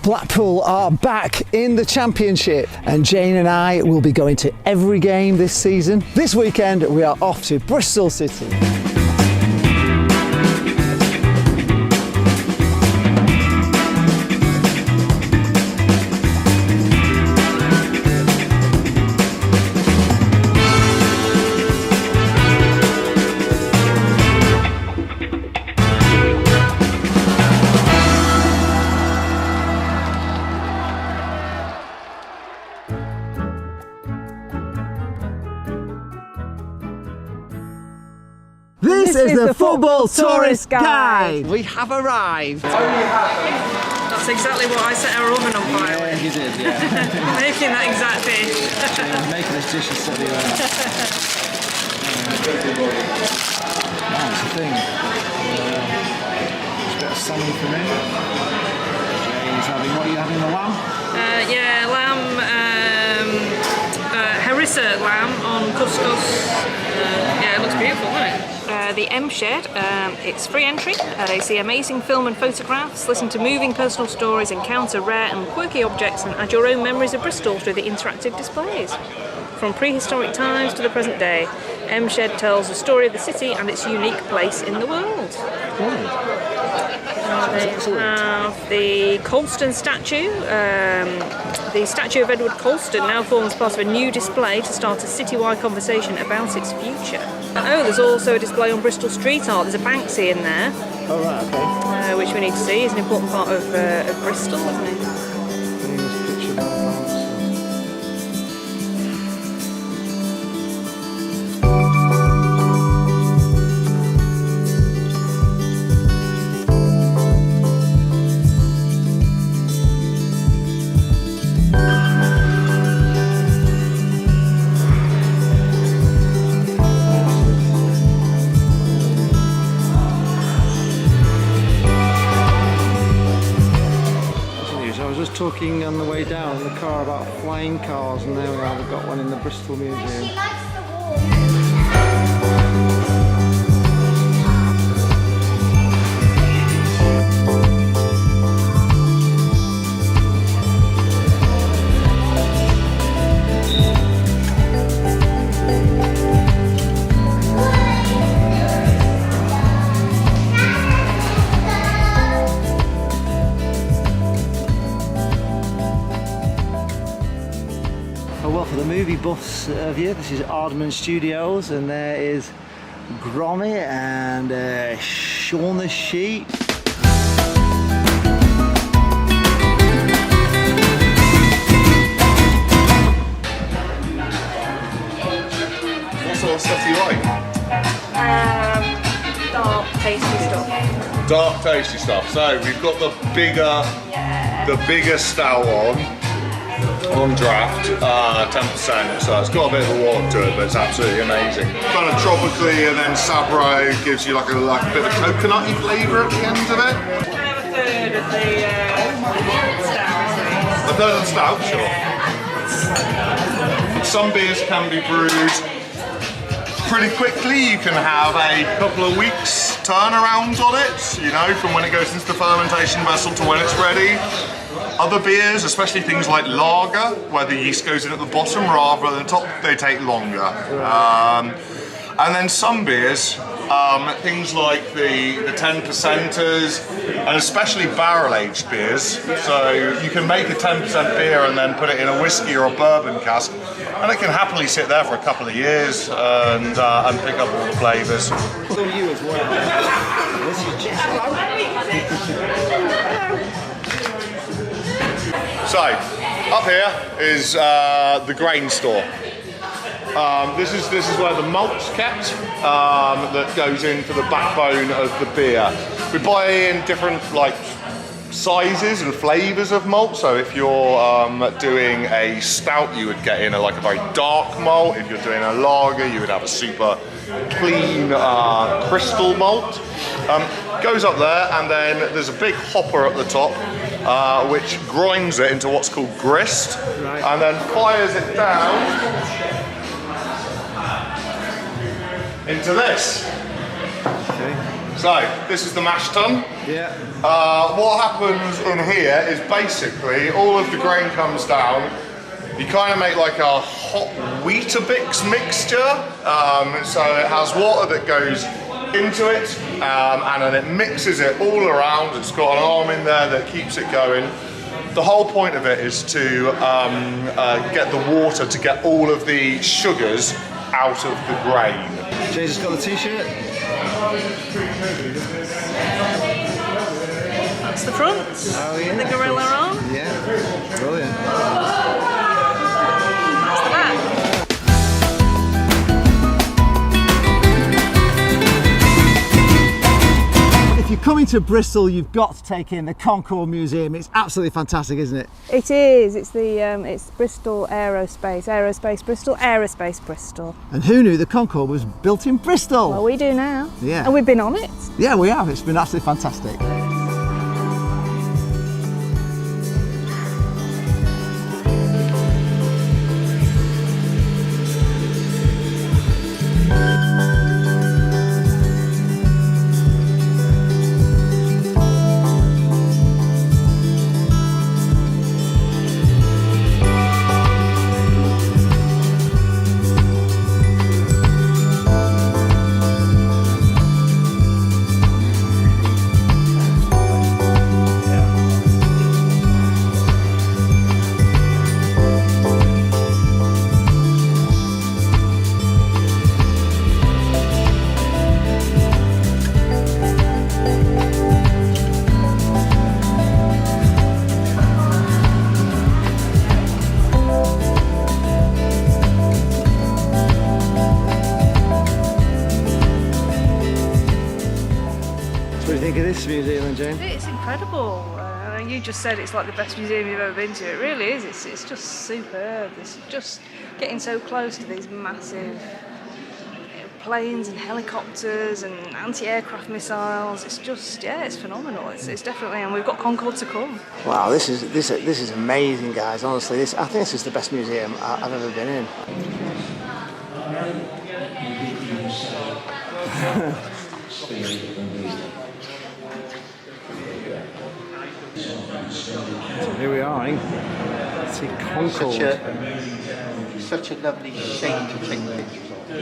Blackpool are back in the Championship, and Jane and I will be going to every game this season. This weekend we are off to Bristol City. This is the Football Tourist Guide. We have arrived. That's exactly what I set our oven on fire with. You did, yeah. Making that exact dish. Making this dish is set the oven. That's the thing. Just a bit of salmon for me. Jane's having, what are you having, the lamb? Yeah, lamb, harissa lamb on couscous. Yeah, it looks beautiful, doesn't it? The M Shed, it's free entry. They see amazing film and photographs, listen to moving personal stories, encounter rare and quirky objects, and add your own memories of Bristol through the interactive displays. From prehistoric times to the present day, M Shed tells the story of the city and its unique place in the world. They have the Colston statue. The statue of Edward Colston now forms part of a new display to start a citywide conversation about its future. Oh, there's also a display on Bristol street art. There's a Banksy in there. Oh, right, okay. Which we need to see. Is an important part of Bristol, isn't it? Talking on the way down in the car about flying cars, and there we are, we've got one in the Bristol Museum. Well, for the movie buffs of you, this is Aardman Studios, and there is Gromit and Shaun the Sheep. What sort of stuff do you like? Dark, tasty stuff. Dark, tasty stuff. So we've got the bigger stout on draft, 10%, so it's got a bit of a warp to it, but it's absolutely amazing. Kind of tropically, and then Sabro gives you like a bit of a coconutty flavour at the end of it. Can I have a third of the stout? A third of the stout, sure. Some beers can be brewed pretty quickly. You can have a couple of weeks turnaround on it, you know, from when it goes into the fermentation vessel to when it's ready. Other beers, especially things like lager, where the yeast goes in at the bottom rather than the top, they take longer. And then some beers, things like the 10%ers, and especially barrel-aged beers. So you can make a 10% beer and then put it in a whiskey or a bourbon cask, and it can happily sit there for a couple of years and pick up all the flavours. For you as well. This is just So, up here is the grain store. This is where the malt's kept that goes in for the backbone of the beer. We buy in different sizes and flavours of malt. So if you're doing a stout, you would get in a very dark malt. If you're doing a lager, you would have a super clean crystal malt. Goes up there, and then there's a big hopper at the top which grinds it into what's called grist, and then fires it down into this. okay. So, this is the mash tun. Yeah. What happens in here is basically all of the grain comes down. You kind of make like a hot Weetabix mixture. So it has water that goes into it and then it mixes it all around. It's got an arm in there that keeps it going. The whole point of it is to get the water to get all of the sugars out of the grain. Jay's got the t-shirt. That's the front. Oh yeah. The gorilla arm. Yeah. Brilliant. That's the back. If you're coming to Bristol, you've got to take in the CONCORDE Museum. It's absolutely fantastic, isn't it? It is. It's the it's Bristol AEROSPACE. AEROSPACE Bristol. AEROSPACE Bristol. And who knew the CONCORDE was built in Bristol? Well, we do now. Yeah. And we've been on it. Yeah, we have. It's been absolutely fantastic. What do you think of this museum then, Jane? It's incredible. You just said it's like the best museum you've ever been to. It really is. It's just superb. It's just getting so close to these massive planes and helicopters and anti-aircraft missiles. It's just, yeah, it's phenomenal. It's definitely, and we've got Concorde to come. Wow, this is amazing, guys. Honestly, I think this is the best museum I've ever been in. So here we are, eh? See CONCORDE. Such a lovely shape to take pictures of. It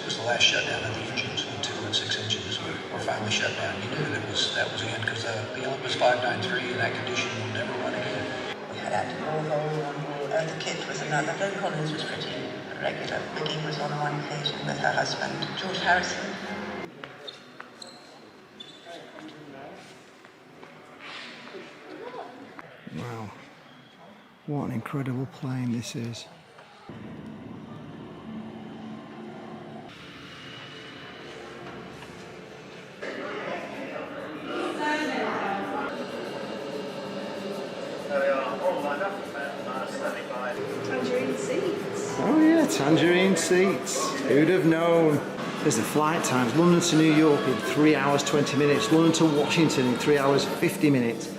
was the last shutdown of the engines when 2 and 6 engines were finally shut down. You knew that was again because the Olympus 593 in that condition will never run again. We had the kit was another. Joan Collins was pretty regular. Vicky was on one occasion with her husband, George Harrison. Wow, what an incredible plane this is. Tangerine seats. Oh yeah, tangerine seats. Who'd have known? There's the flight times. London to New York in 3 hours 20 minutes. London to Washington in 3 hours 50 minutes.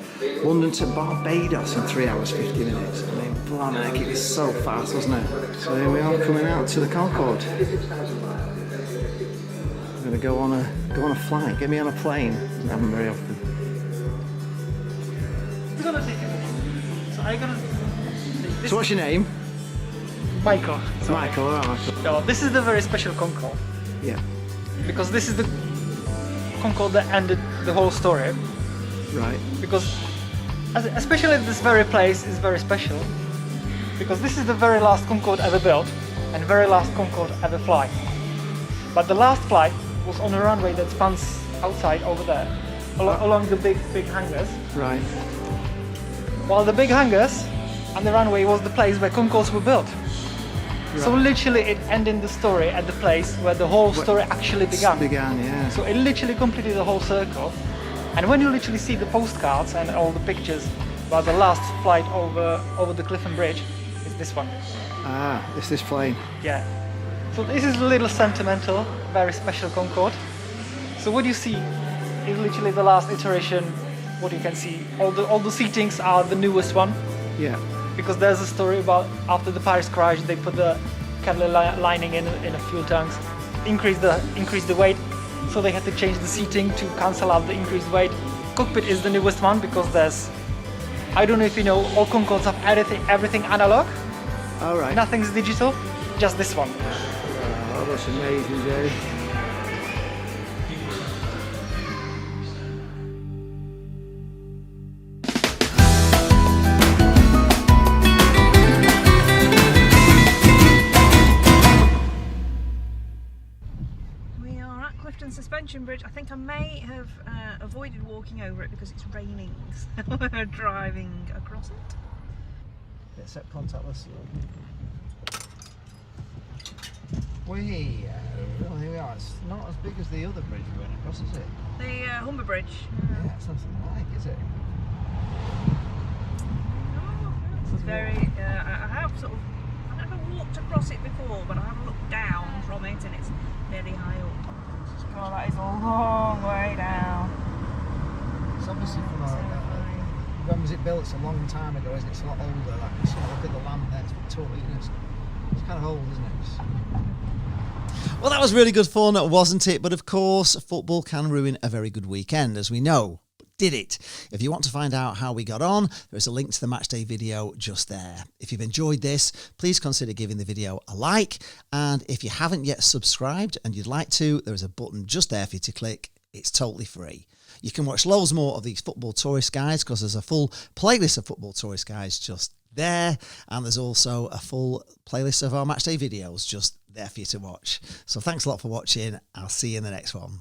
London to Barbados in 3 hours 50 minutes. I mean, blimey, heck, it is so fast, wasn't it? So here we are coming out to the Concorde. I'm going to go on a flight. Get me on a plane. Doesn't happen very often. We're gonna take it. So I'm gonna take this. So what's your name? Michael. Michael. All right, Michael. So this is the very special Concorde Yeah. because this is the Concorde that ended the whole story. Right. Because especially this very place is very special because this is the very last Concorde ever built and very last Concorde ever fly. But the last flight was on a runway that spans outside over there, along the big hangars. Right. While the big hangars and the runway was the place where Concordes were built. So literally it ended the story at the place where the whole story actually began. Yeah. So it literally completed the whole circle. And when you literally see the postcards and all the pictures about the last flight over the Clifton Bridge, it's this one. Ah, it's this plane. Yeah. So this is a little sentimental, very special Concorde. So what you see is literally the last iteration. What you can see, all the seatings are the newest one. Yeah. Because there's a story about after the Paris crash, they put the Cadillac lining in a fuel tanks, increase the weight, so they had to change the seating to cancel out the increased weight. Cockpit is the newest one because there's, I don't know if you know, all Concordes have everything analog. All right. Nothing's digital, just this one. Oh, that's amazing, Jay. We are at Clifton Suspension Bridge. I think I may have avoided walking over it because it's raining, so we're driving across it. Accept contactless. Here we are. It's not as big as the other bridge we went across, is it? The Humber Bridge. Yeah, it's nothing like, is it? It's very. I have I've never walked across it before, but I have looked down from it, and it's very high up. Oh, that is a long way down. It's obviously from when was it built? It's a long time ago, isn't it? It's a lot older. Like, you look at the land there, it's Victorian. It's kind of old, isn't it? Well, that was really good fun, wasn't it? But of course, football can ruin a very good weekend, as we know. But did it? If you want to find out how we got on, there's a link to the matchday video just there. If you've enjoyed this, please consider giving the video a like. And if you haven't yet subscribed and you'd like to, there's a button just there for you to click. It's totally free. You can watch loads more of these football tourist guides because there's a full playlist of football tourist guides just there, and there's also a full playlist of our matchday videos just there for you to watch. So thanks a lot for watching. I'll see you in the next one.